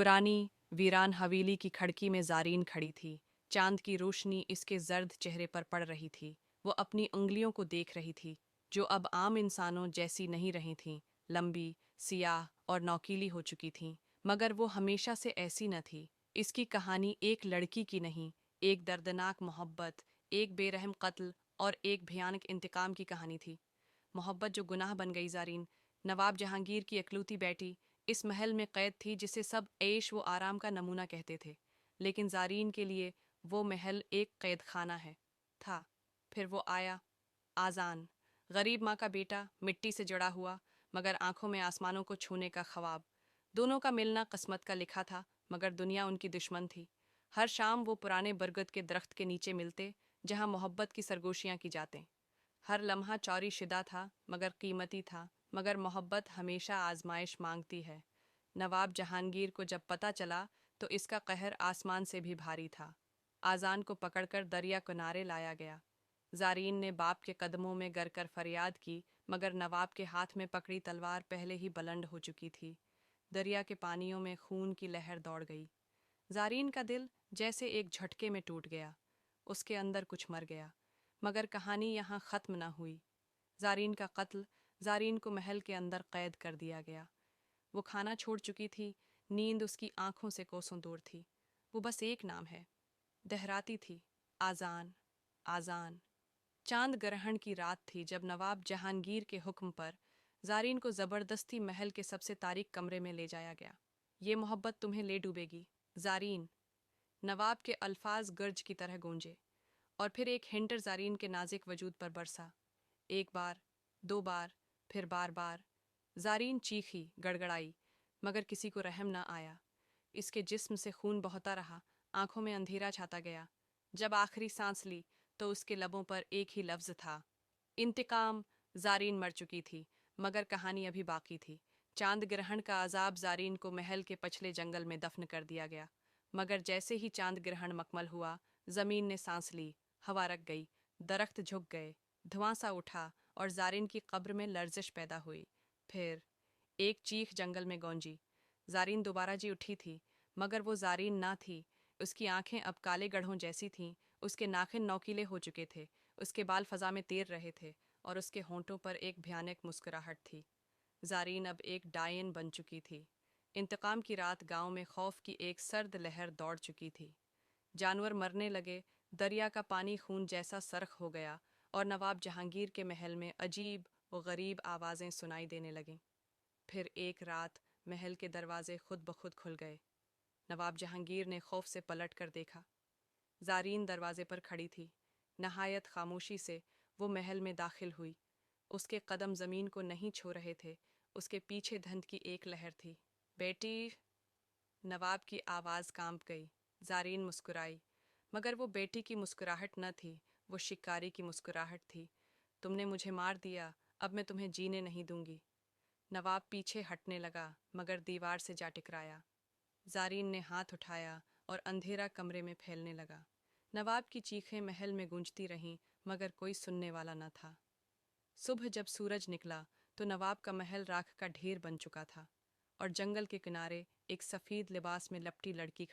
पुरानी वीरान हवेली की खिड़की में ज़ारीन खड़ी थी। चांद की रोशनी इसके जर्द चेहरे पर पड़ रही थी। वो अपनी उंगलियों को देख रही थी, जो अब आम इंसानों जैसी नहीं रही थीं। लंबी, सियाह और नौकीली हो चुकी थीं, मगर वो हमेशा से ऐसी न थी। इसकी कहानी एक लड़की की नहीं, एक दर्दनाक मोहब्बत, एक बेरहम कत्ल और एक भयानक इंतकाम की कहानी थी। मोहब्बत जो गुनाह बन गई। ज़ारीन, नवाब जहांगीर की इकलौती बेटी, इस महल में कैद थी जिसे सब ऐश व आराम का नमूना कहते थे। लेकिन ज़ारीन के लिए वो महल एक कैद खाना था। फिर वो आया, आज़ान, गरीब माँ का बेटा, मिट्टी से जड़ा हुआ, मगर आंखों में आसमानों को छूने का ख्वाब। दोनों का मिलना किस्मत का लिखा था, मगर दुनिया उनकी दुश्मन थी। हर शाम वो पुराने बरगद के दरख्त के नीचे मिलते, जहाँ मोहब्बत की सरगोशियाँ की जाते। हर लम्हा चौरी शिदा था, मगर कीमती था। मगर मोहब्बत हमेशा आजमाइश मांगती है। नवाब जहांगीर को जब पता चला तो इसका कहर आसमान से भी भारी था। आज़ान को पकड़कर दरिया किनारे लाया गया। ज़ारीन ने बाप के कदमों में गिर कर फरियाद की, मगर नवाब के हाथ में पकड़ी तलवार पहले ही बुलंद हो चुकी थी। दरिया के पानियों में खून की लहर दौड़ गई। ज़ारीन का दिल जैसे एक झटके में टूट गया। उसके अंदर कुछ मर गया। मगर कहानी यहाँ ख़त्म न हुई। ज़ारीन का कत्ल, ज़ारीन को महल के अंदर कैद कर दिया गया। वो खाना छोड़ चुकी थी, नींद उसकी आंखों से कोसों दूर थी। वो बस एक नाम है, दहराती थी, आज़ान, आज़ान। चांद ग्रहण की रात थी जब नवाब जहांगीर के हुक्म पर ज़ारीन को ज़बरदस्ती महल के सबसे तारीक कमरे में ले जाया गया। ये मोहब्बत तुम्हें ले डूबेगी, ज़ारीन। नवाब के अल्फाज गर्ज की तरह गूंजे, और फिर एक हिंटर ज़ारीन के नाजिक वजूद पर बरसा। एक बार, दो बार, फिर बार बार। ज़ारीन चीखी, गड़गड़ाई, मगर किसी को रहम न आया। इसके जिस्म से खून बहता रहा, आंखों में अंधेरा छाता गया। जब आखिरी सांस ली तो उसके लबों पर एक ही लफ्ज़ था, इंतकाम। ज़ारीन मर चुकी थी, मगर कहानी अभी बाकी थी। चांद ग्रहण का अजाब ज़ारीन को महल के पछले जंगल में दफन कर दिया गया। मगर जैसे ही चांद ग्रहण मकमल हुआ, ज़मीन ने सांस ली, हवा रक गई, दरख्त झुक गए, धुआं सा उठा और ज़ारीन की कब्र में लर्जिश पैदा हुई। फिर एक चीख जंगल में गूंजी। ज़ारीन दोबारा जी उठी थी, मगर वो ज़ारीन ना थी। उसकी आंखें अब काले गढ़ों जैसी थीं, उसके नाखिन नोकीले हो चुके थे, उसके बाल फजा में तैर रहे थे, और उसके होंठों पर एक भयानक मुस्कुराहट थी। ज़ारीन अब एक डायन बन चुकी थी। इंतकाम की रात गांव में खौफ की एक सर्द लहर दौड़ चुकी थी। जानवर मरने लगे, दरिया का पानी खून जैसा सर्ख हो गया, और नवाब जहांगीर के महल में अजीब व गरीब आवाज़ें सुनाई देने लगीं। फिर एक रात महल के दरवाजे खुद ब खुद खुल गए। नवाब जहांगीर ने खौफ से पलट कर देखा। ज़ारीन दरवाजे पर खड़ी थी। नहायत खामोशी से वो महल में दाखिल हुई। उसके कदम ज़मीन को नहीं छू रहे थे। उसके पीछे धंध की एक लहर थी। बेटी, नवाब की आवाज़ कांप गई। ज़ारीन मुस्कुराई, मगर वो बेटी की मुस्कुराहट न थी, वो शिकारी की मुस्कुराहट थी। तुमने मुझे मार दिया, अब मैं तुम्हें जीने नहीं दूंगी। नवाब पीछे हटने लगा, मगर दीवार से जा टकराया। ज़ारीन ने हाथ उठाया और अंधेरा कमरे में फैलने लगा। नवाब की चीखें महल में गूंजती रहीं, मगर कोई सुनने वाला न था। सुबह जब सूरज निकला तो नवाब का महल राख का ढेर बन चुका था, और जंगल के किनारे एक सफ़ेद लिबास में लपटी लड़की